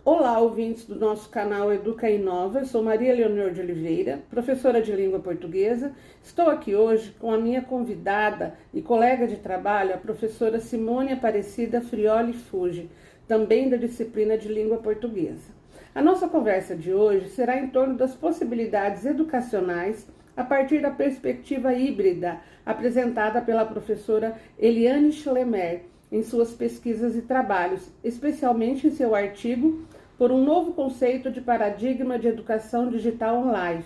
Olá, ouvintes do nosso canal Educa Inova. Eu sou Maria Leonor de Oliveira, professora de língua portuguesa. Estou aqui hoje com a minha convidada e colega de trabalho, a professora Simone Aparecida Frioli Fuji, também da disciplina de língua portuguesa. A nossa conversa de hoje será em torno das possibilidades educacionais a partir da perspectiva híbrida apresentada pela professora Eliane Schlemer em suas pesquisas e trabalhos, especialmente em seu artigo por um novo conceito de paradigma de educação digital online,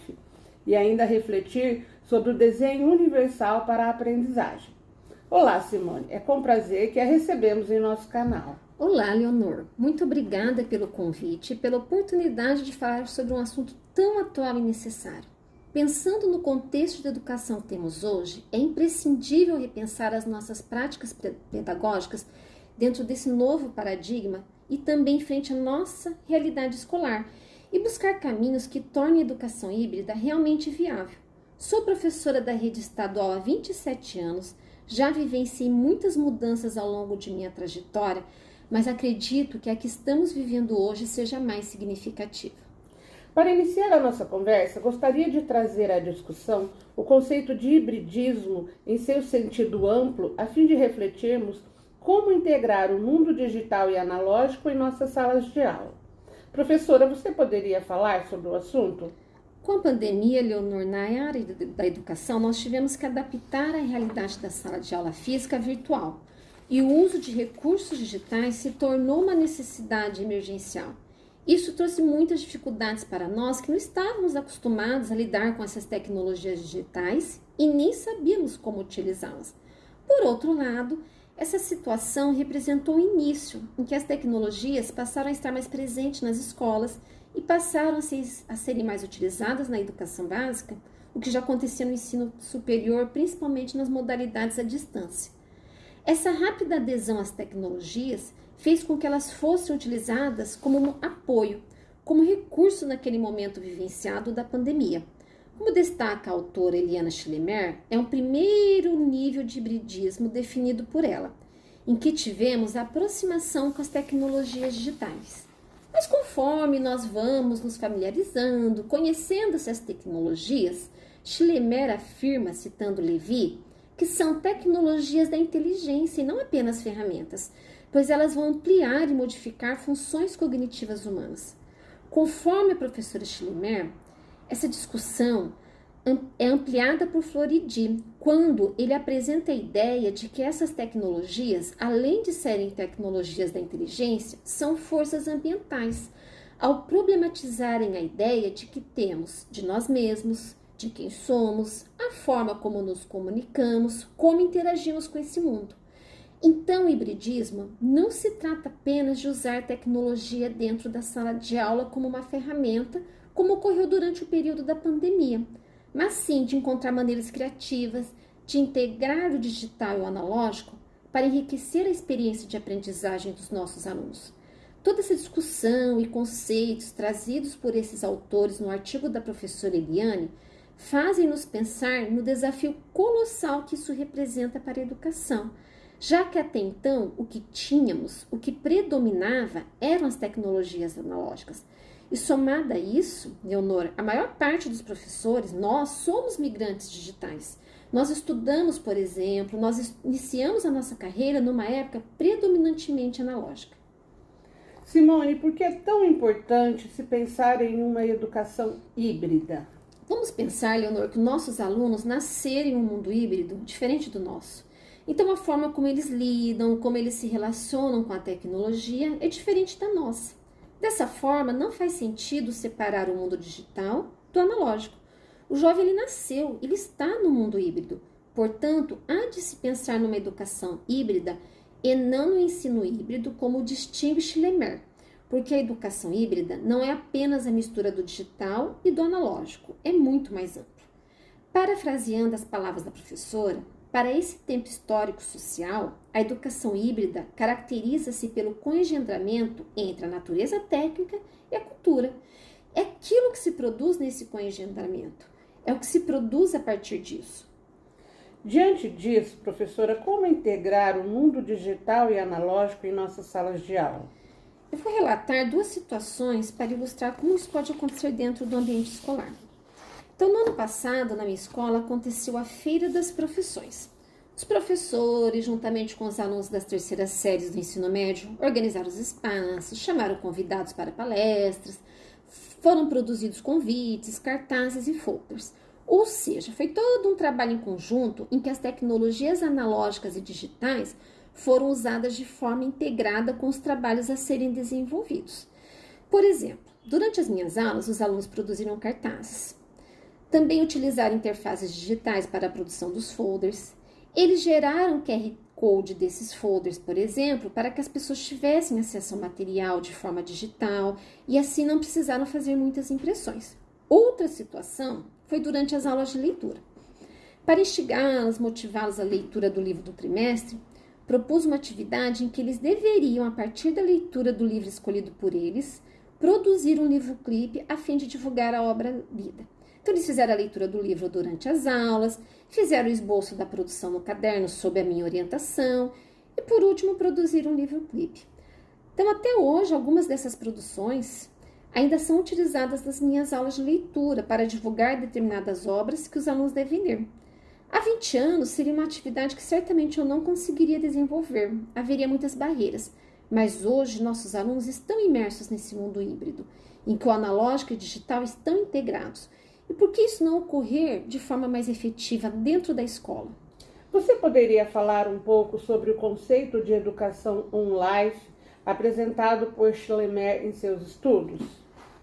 e ainda refletir sobre o desenho universal para a aprendizagem. Olá, Simone, é com prazer que a recebemos em nosso canal. Olá, Leonor. Muito obrigada pelo convite e pela oportunidade de falar sobre um assunto tão atual e necessário. Pensando no contexto de educação que temos hoje, é imprescindível repensar as nossas práticas pedagógicas dentro desse novo paradigma e também frente à nossa realidade escolar e buscar caminhos que tornem a educação híbrida realmente viável. Sou professora da rede estadual há 27 anos, já vivenciei muitas mudanças ao longo de minha trajetória, mas acredito que a que estamos vivendo hoje seja mais significativa. Para iniciar a nossa conversa, gostaria de trazer à discussão o conceito de hibridismo em seu sentido amplo, a fim de refletirmos como integrar o mundo digital e analógico em nossas salas de aula. Professora, você poderia falar sobre o assunto? Com a pandemia, Leonor, na área da educação, nós tivemos que adaptar a realidade da sala de aula física virtual e o uso de recursos digitais se tornou uma necessidade emergencial. Isso trouxe muitas dificuldades para nós que não estávamos acostumados a lidar com essas tecnologias digitais e nem sabíamos como utilizá-las. Por outro lado, essa situação representou o início em que as tecnologias passaram a estar mais presentes nas escolas e passaram a serem mais utilizadas na educação básica, o que já acontecia no ensino superior, principalmente nas modalidades à distância. Essa rápida adesão às tecnologias fez com que elas fossem utilizadas como um apoio, como recurso naquele momento vivenciado da pandemia. Como destaca a autora Eliane Schlemer, é um primeiro nível de hibridismo definido por ela, em que tivemos a aproximação com as tecnologias digitais. Mas conforme nós vamos nos familiarizando, conhecendo essas tecnologias, Schlemer afirma, citando Levi, que são tecnologias da inteligência e não apenas ferramentas, pois elas vão ampliar e modificar funções cognitivas humanas. Conforme a professora Schlemer, essa discussão é ampliada por Floridi, quando ele apresenta a ideia de que essas tecnologias, além de serem tecnologias da inteligência, são forças ambientais, ao problematizarem a ideia de que temos de nós mesmos, de quem somos, a forma como nos comunicamos, como interagimos com esse mundo. Então, o hibridismo não se trata apenas de usar tecnologia dentro da sala de aula como uma ferramenta, como ocorreu durante o período da pandemia, mas sim de encontrar maneiras criativas de integrar o digital e o analógico para enriquecer a experiência de aprendizagem dos nossos alunos. Toda essa discussão e conceitos trazidos por esses autores no artigo da professora Eliane fazem-nos pensar no desafio colossal que isso representa para a educação, já que até então o que tínhamos, o que predominava eram as tecnologias analógicas. E somada a isso, Leonor, a maior parte dos professores, nós somos migrantes digitais. Nós estudamos, por exemplo, nós iniciamos a nossa carreira numa época predominantemente analógica. Simone, por que é tão importante se pensar em uma educação híbrida? Vamos pensar, Leonor, que nossos alunos nasceram em um mundo híbrido diferente do nosso. Então, a forma como eles lidam, como eles se relacionam com a tecnologia é diferente da nossa. Dessa forma, não faz sentido separar o mundo digital do analógico. O jovem ele nasceu, ele está no mundo híbrido. Portanto, há de se pensar numa educação híbrida e não no ensino híbrido, como distingue Schlemer, porque a educação híbrida não é apenas a mistura do digital e do analógico, é muito mais amplo. Parafraseando as palavras da professora, para esse tempo histórico-social, a educação híbrida caracteriza-se pelo conengendramento entre a natureza técnica e a cultura. É aquilo que se produz nesse conengendramento, é o que se produz a partir disso. Diante disso, professora, como integrar o mundo digital e analógico em nossas salas de aula? Eu vou relatar duas situações para ilustrar como isso pode acontecer dentro do ambiente escolar. Então, no ano passado, na minha escola, aconteceu a Feira das Profissões. Os professores, juntamente com os alunos das terceiras séries do ensino médio, organizaram os espaços, chamaram convidados para palestras, foram produzidos convites, cartazes e folders. Ou seja, foi todo um trabalho em conjunto em que as tecnologias analógicas e digitais foram usadas de forma integrada com os trabalhos a serem desenvolvidos. Por exemplo, durante as minhas aulas, os alunos produziram cartazes. Também utilizaram interfaces digitais para a produção dos folders. Eles geraram o QR Code desses folders, por exemplo, para que as pessoas tivessem acesso ao material de forma digital e assim não precisaram fazer muitas impressões. Outra situação foi durante as aulas de leitura. Para instigá-los, motivá-los à leitura do livro do trimestre, propus uma atividade em que eles deveriam, a partir da leitura do livro escolhido por eles, produzir um livro-clipe a fim de divulgar a obra lida. Então, eles fizeram a leitura do livro durante as aulas, fizeram o esboço da produção no caderno sob a minha orientação e, por último, produziram um livro-clipe. Então, até hoje, algumas dessas produções ainda são utilizadas nas minhas aulas de leitura para divulgar determinadas obras que os alunos devem ler. Há 20 anos, seria uma atividade que certamente eu não conseguiria desenvolver, haveria muitas barreiras, mas hoje nossos alunos estão imersos nesse mundo híbrido, em que o analógico e o digital estão integrados. E por que isso não ocorrer de forma mais efetiva dentro da escola? Você poderia falar um pouco sobre o conceito de educação online apresentado por Schlemer em seus estudos?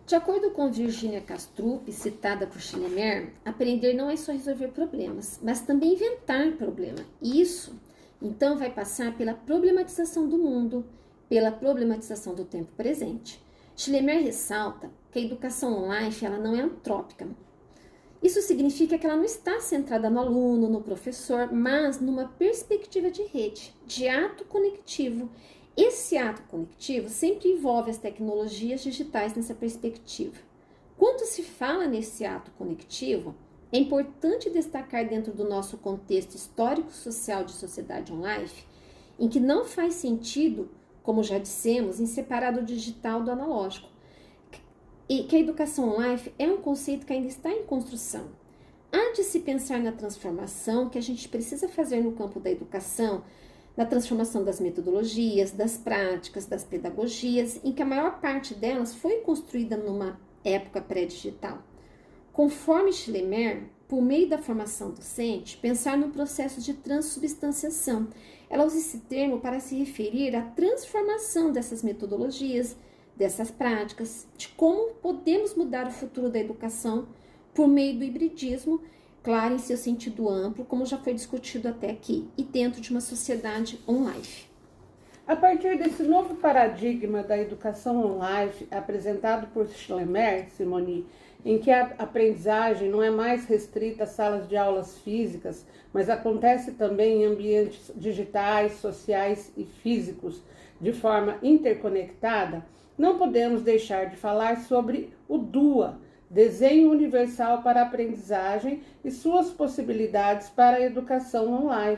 De acordo com Virginia Kastrup, citada por Schlemer, aprender não é só resolver problemas, mas também inventar problema. E isso, então, vai passar pela problematização do mundo, pela problematização do tempo presente. Schlemer ressalta que a educação online ela não é antrópica. Isso significa que ela não está centrada no aluno, no professor, mas numa perspectiva de rede, de ato conectivo. Esse ato conectivo sempre envolve as tecnologias digitais nessa perspectiva. Quando se fala nesse ato conectivo, é importante destacar dentro do nosso contexto histórico-social de sociedade online, em que não faz sentido, como já dissemos, em separar o digital do analógico. E que a educação online é um conceito que ainda está em construção. Há de se pensar na transformação que a gente precisa fazer no campo da educação, na transformação das metodologias, das práticas, das pedagogias, em que a maior parte delas foi construída numa época pré-digital. Conforme Schlemer, por meio da formação docente, pensar no processo de transubstanciação. Ela usa esse termo para se referir à transformação dessas metodologias, dessas práticas, de como podemos mudar o futuro da educação por meio do hibridismo, claro, em seu sentido amplo, como já foi discutido até aqui, e dentro de uma sociedade online. A partir desse novo paradigma da educação online apresentado por Schlemer, Simone, em que a aprendizagem não é mais restrita a salas de aulas físicas, mas acontece também em ambientes digitais, sociais e físicos, de forma interconectada, não podemos deixar de falar sobre o DUA, Desenho Universal para a Aprendizagem e suas possibilidades para a educação online.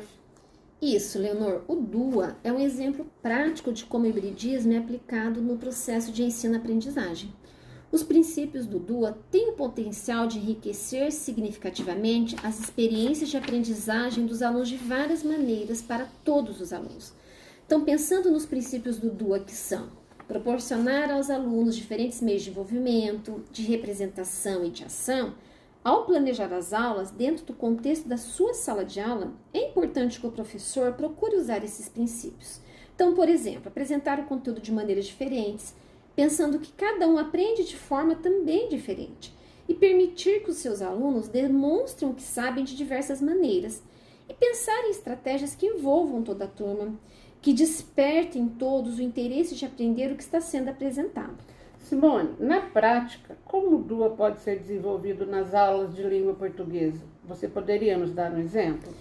Isso, Leonor. O DUA é um exemplo prático de como o hibridismo é aplicado no processo de ensino-aprendizagem. Os princípios do DUA têm o potencial de enriquecer significativamente as experiências de aprendizagem dos alunos de várias maneiras para todos os alunos. Então, pensando nos princípios do DUA, que são proporcionar aos alunos diferentes meios de envolvimento, de representação e de ação, ao planejar as aulas dentro do contexto da sua sala de aula, é importante que o professor procure usar esses princípios. Então, por exemplo, apresentar o conteúdo de maneiras diferentes, pensando que cada um aprende de forma também diferente, e permitir que os seus alunos demonstrem o que sabem de diversas maneiras, e pensar em estratégias que envolvam toda a turma, que despertem em todos o interesse de aprender o que está sendo apresentado. Simone, na prática, como o DUA pode ser desenvolvido nas aulas de língua portuguesa? Você poderia nos dar um exemplo?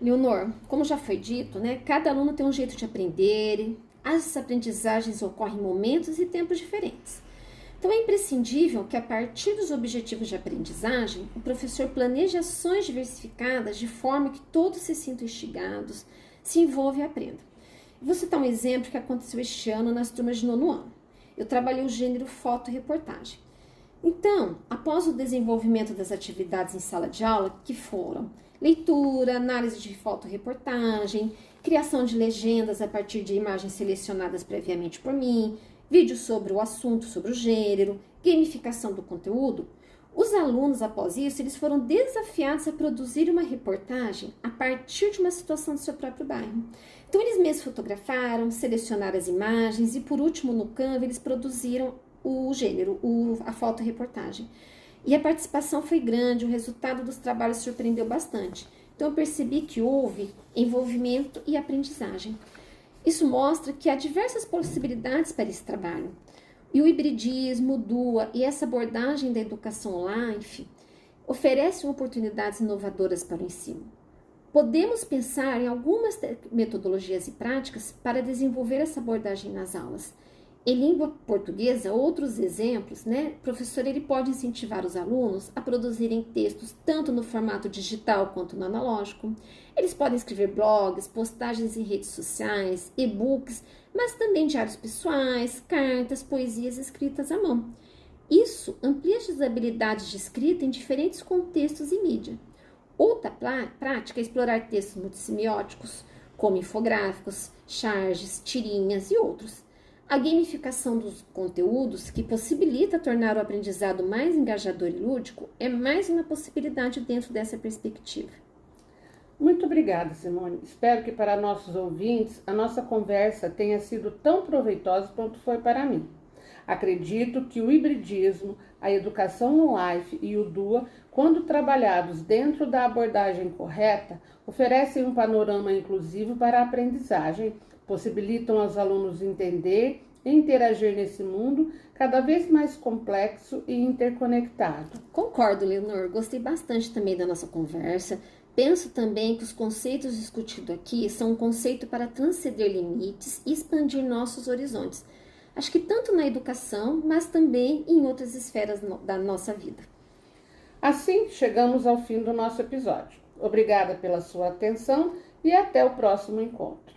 Leonor, como já foi dito, cada aluno tem um jeito de aprender, as aprendizagens ocorrem em momentos e tempos diferentes. Então, é imprescindível que, a partir dos objetivos de aprendizagem, o professor planeje ações diversificadas de forma que todos se sintam instigados, se envolvam e aprendam. Vou citar um exemplo que aconteceu este ano nas turmas de 9º ano. Eu trabalhei o gênero foto-reportagem. Então, após o desenvolvimento das atividades em sala de aula, que foram leitura, análise de foto-reportagem, criação de legendas a partir de imagens selecionadas previamente por mim, vídeos sobre o assunto, sobre o gênero, gamificação do conteúdo, os alunos, após isso, eles foram desafiados a produzir uma reportagem a partir de uma situação do seu próprio bairro. Então, eles mesmos fotografaram, selecionaram as imagens e, por último, no Canva, eles produziram o gênero, a foto-reportagem. E a participação foi grande, o resultado dos trabalhos surpreendeu bastante. Então, eu percebi que houve envolvimento e aprendizagem. Isso mostra que há diversas possibilidades para esse trabalho. E o hibridismo, o DUA e essa abordagem da educação online oferecem oportunidades inovadoras para o ensino. Podemos pensar em algumas metodologias e práticas para desenvolver essa abordagem nas aulas. Em língua portuguesa, outros exemplos, O professor ele pode incentivar os alunos a produzirem textos tanto no formato digital quanto no analógico. Eles podem escrever blogs, postagens em redes sociais, e-books, mas também diários pessoais, cartas, poesias escritas à mão. Isso amplia as habilidades de escrita em diferentes contextos e mídia. Outra prática é explorar textos multissemióticos, como infográficos, charges, tirinhas e outros. A gamificação dos conteúdos, que possibilita tornar o aprendizado mais engajador e lúdico, é mais uma possibilidade dentro dessa perspectiva. Muito obrigada, Simone. Espero que para nossos ouvintes a nossa conversa tenha sido tão proveitosa quanto foi para mim. Acredito que o hibridismo, a educação no live e o DUA, quando trabalhados dentro da abordagem correta, oferecem um panorama inclusivo para a aprendizagem, possibilitam aos alunos entender e interagir nesse mundo cada vez mais complexo e interconectado. Concordo, Leonor. Gostei bastante também da nossa conversa. Penso também que os conceitos discutidos aqui são um conceito para transcender limites e expandir nossos horizontes. Acho que tanto na educação, mas também em outras esferas da nossa vida. Assim, chegamos ao fim do nosso episódio. Obrigada pela sua atenção e até o próximo encontro.